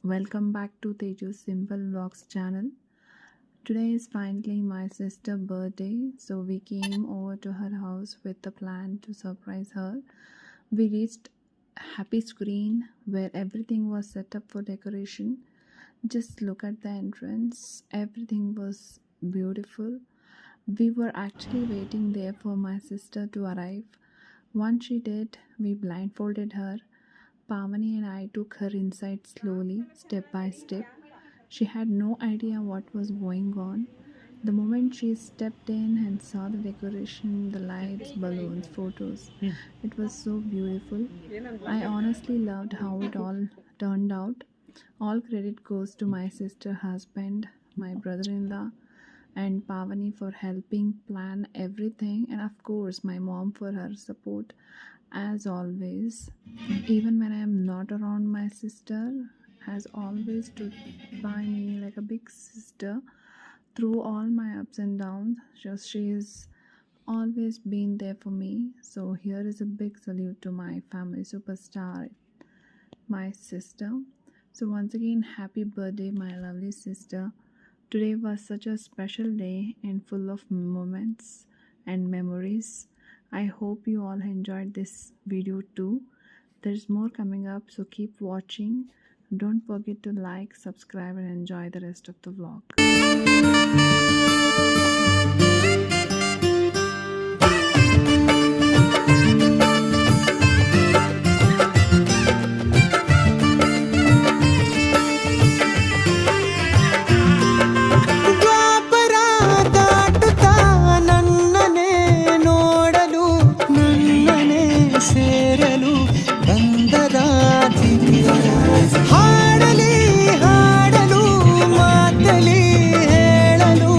Welcome back to Teju's Simple Vlogs channel. Today is finally my sister's birthday, so we came over to her house with the plan to surprise her. We reached Happy Screen where everything was set up for decoration. Just look at the entrance, everything was beautiful. We were actually waiting there for my sister to arrive. Once she did, we blindfolded her. Pavani and I took her inside slowly, step by step. She had no idea what was going on. The moment she stepped in and saw the decoration, the lights, balloons, photos, it was so beautiful. I honestly loved how it all turned out. All credit goes to my sister husband, my brother in law, and Pavani for helping plan everything, and of course, my mom for her support as always. Even when I am not around, my sister has always stood by me like a big sister through all my ups and downs. Just she has always been there for me. So here is a big salute to my family superstar, my sister. So once again, happy birthday, my lovely sister. Today was such a special day and full of moments and memories. I hope you all enjoyed this video too. There's more coming up, so keep watching. Don't forget to like, subscribe, and enjoy the rest of the vlog. ದ್ವಾಪರ ದಾಟುತ್ತಾ ನನ್ನನೆ ನೋಡಲು ನನ್ನನೆ ಸೇರಲು ಬಂದರಾಧಿನಿ ಹಾಡಲಿ ಹಾಡಲು ಮಾತಲಿ ಹೇಳಲು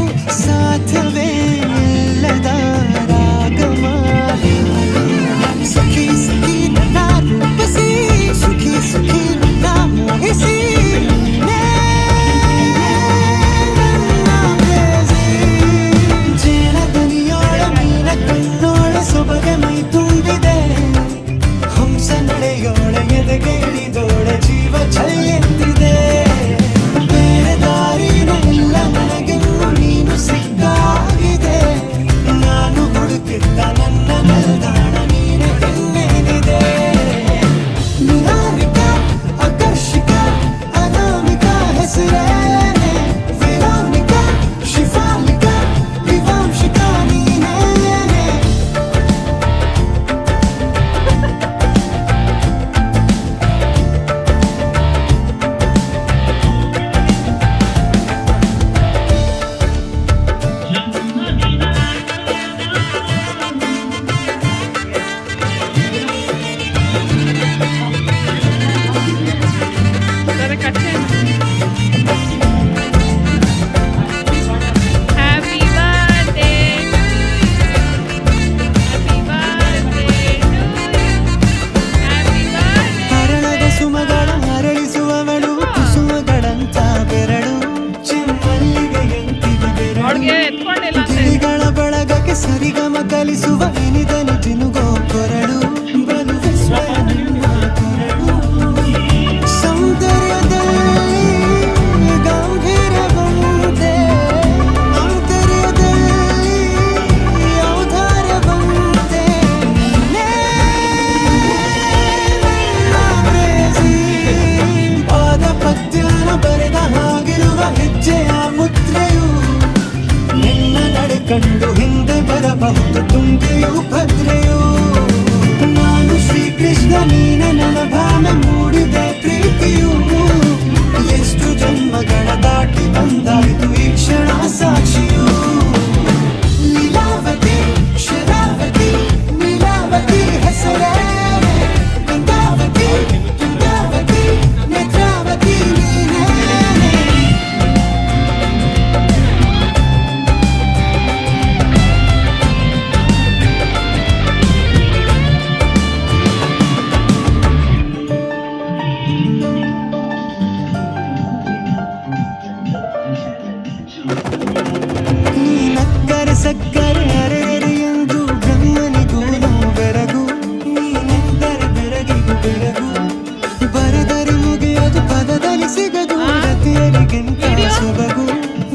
ಸಿಗದು ರತಿಯರಿಗಿಂತ ಸೊಬಗು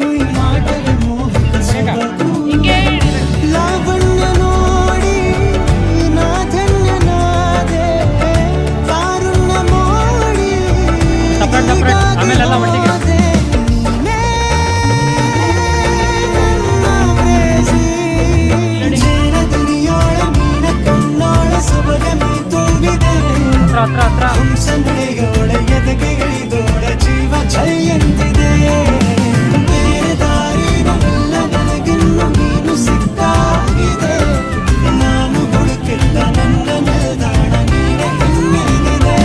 ಈ ಮಾಟದ ಮೋಹಕ ಸೊಬಗು ಲಾವಣ್ಯ ನೋಡಿ ನಾ ಧನ್ಯನಾದೆ ಕಾರುಣ್ಯ ಮಾಡಿ ನೀನೇ ನನ್ನ ಪ್ರೇಸಿ ಜೇನ ದುನಿಯೋಳ ಮೀನ ಕಣ್ಣೋಳ ಸೊಬಗ ಮೈ ತುಂಬಿದೆ ಹಂಸಮಳೆಯೋಳ ಎದೆಗೆ ಇಳಿದೋಳ ಜೀವ ಜಯಂತಿದೆ ಬೇರೆ ದಾರಿನಲ್ಲ ನನಗಿನ್ನು ನೀನು ಸಿಕ್ಕಾಗಿದೆ ನಾನು ಹುಡುಕಿದ್ದ ನನ್ನ ನಿಲ್ದಾಣ ನೀನೆ ಇನ್ನಿಗಿದೆ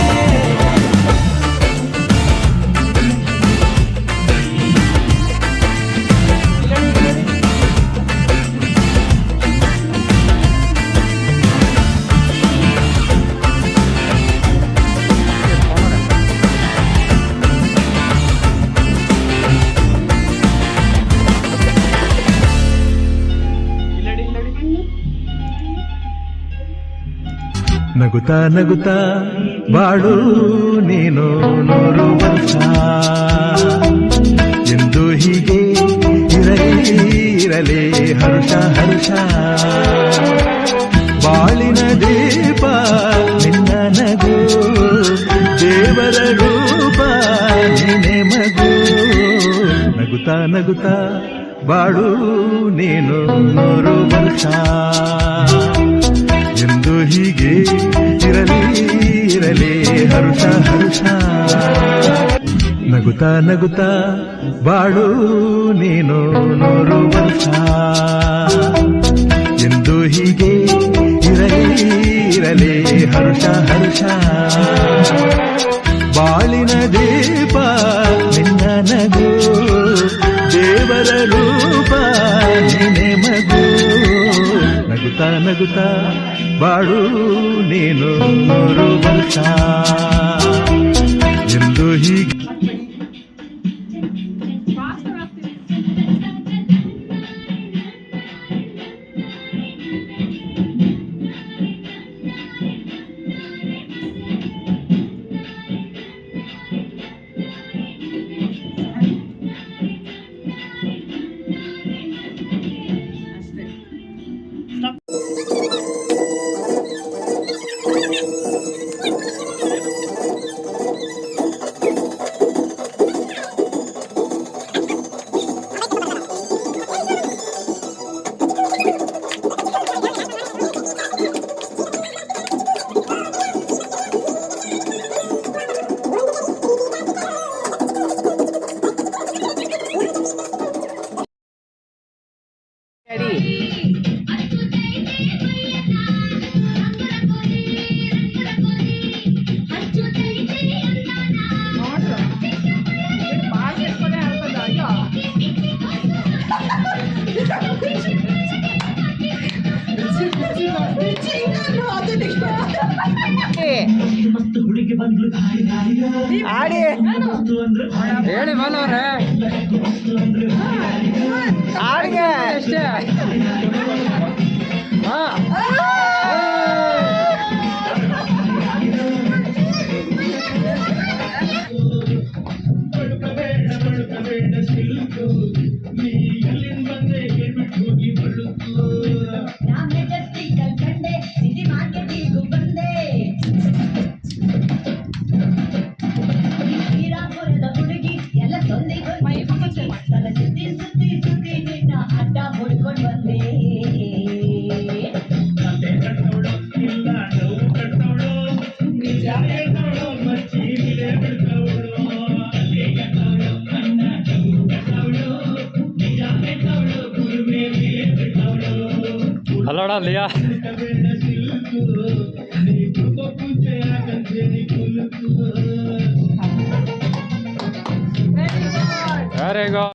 ನಗುತ್ತಾ ನಗುತ್ತಾ ಬಾಳು ನೀನು 100 ವರ್ಷ ಎಂದು ಹೀಗೆ ಇರಲಿ ಹರುಷ ಹರುಷ ಬಾಳಿನ ದೀಪ ನಿನ್ನ ನಗು ದೇವರ ರೂಪ ನೀನೆ ಮಗು ನಗುತ್ತಾ ನಗುತ್ತಾ ಬಾಳು ನೀನು 100 ವರ್ಷ ಎಂದು ಹೀಗೆ ಇರಲಿ ಹರುಷ ಹರುಷ ನಗುತ್ತಾ ನಗುತ್ತಾ ಬಾಳು ನೀನು 100 ವರ್ಷ ಎಂದು ಹೀಗೆ ಇರಲಿ ಹರುಷ ಹರುಷ ಬಾಳಿನ ದೀಪ ನಿನ್ನ ನಗು ದೇವರ ರೂಪ ನೀನೆ ಮಗು ನಗುತ್ತಾ ನಗುತ್ತಾ ಬಾಳು ನೀನು 100 ವರ್ಷ ಎಂದು ಹೀಗೆ ಆಡಿ ಹೇಳಿ ಮನೋರೆ ಆಡಿಗೆ ಅಷ್ಟೇ ಹಲೋಡ ಲಿಯಾ ವೆರಿ ಗುಡ್